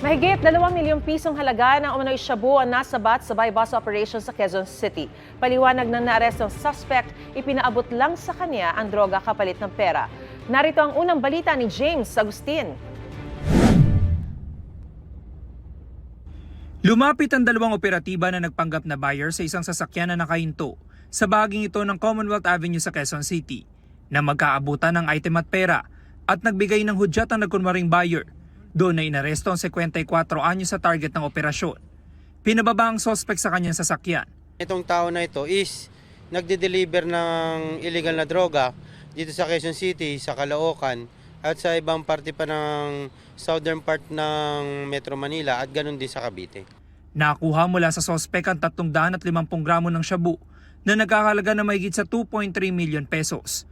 Mahigit 2 milyong pisong halaga ng umano'y shabu ang nasabat sa buy-bus operation sa Quezon City. Paliwanag ng naarestong suspect, ipinaabot lang sa kanya ang droga kapalit ng pera. Narito ang unang balita ni James Agustin. Lumapit ang dalawang operatiba na nagpanggap na buyer sa isang sasakyan na nakahinto sa bahaging ito ng Commonwealth Avenue sa Quezon City na magkaabutan ng item at pera at nagbigay ng hudyat ang nagkunwaring buyer. Doon na inaresto ang 54 anyo sa target ng operasyon. Pinababa ang suspect sa kanyang sasakyan. Itong tao na ito is nagde-deliver ng illegal na droga dito sa Quezon City, sa Caloocan at sa ibang parte pa ng southern part ng Metro Manila at ganun din sa Cavite. Nakuha mula sa suspect ang 350 gramo ng shabu na nagkakalaga na mahigit sa 2.3 million pesos.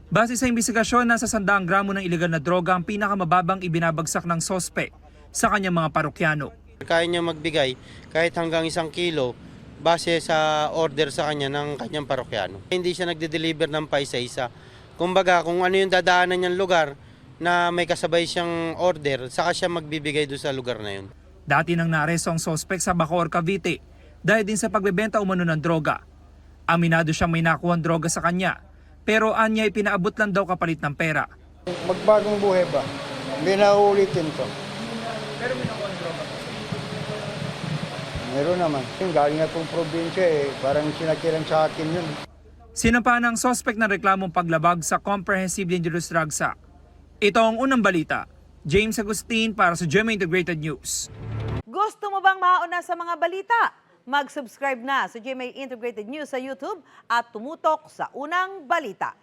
Base sa imbestigasyon, nasa 100 gramo ng iligal na droga ang pinakamababang ibinabagsak ng suspect sa kanyang mga parokyano. Kaya niya magbigay kahit hanggang 1 kilo base sa order sa kanya ng kanyang parokyano. Hindi siya nagde-deliver ng paisa-isa. Kumbaga, kung ano yung dadaanan niyang lugar na may kasabay siyang order, saka siya magbibigay doon sa lugar na yun. Dati nang naaresto ang suspect sa Bacoor, Cavite dahil din sa pagbebenta umano ng droga. Aminado siyang may nakuhang droga sa kanya, pero anya ipinaabot lang daw kapalit ng pera. Magbagong buhay ba? Hindi na uulitin to. Pero may nakuhang droga? Meron naman. Yung galing na pong probinsya parang sinakilang sa akin yun. Sinampa ng suspect ng reklamong paglabag sa Comprehensive Dangerous Drugs Act. Ito ang unang balita. James Agustin para sa GMA Integrated News. Gusto mo bang mauna sa mga balita? Mag-subscribe na sa GMA Integrated News sa YouTube at tumutok sa unang balita.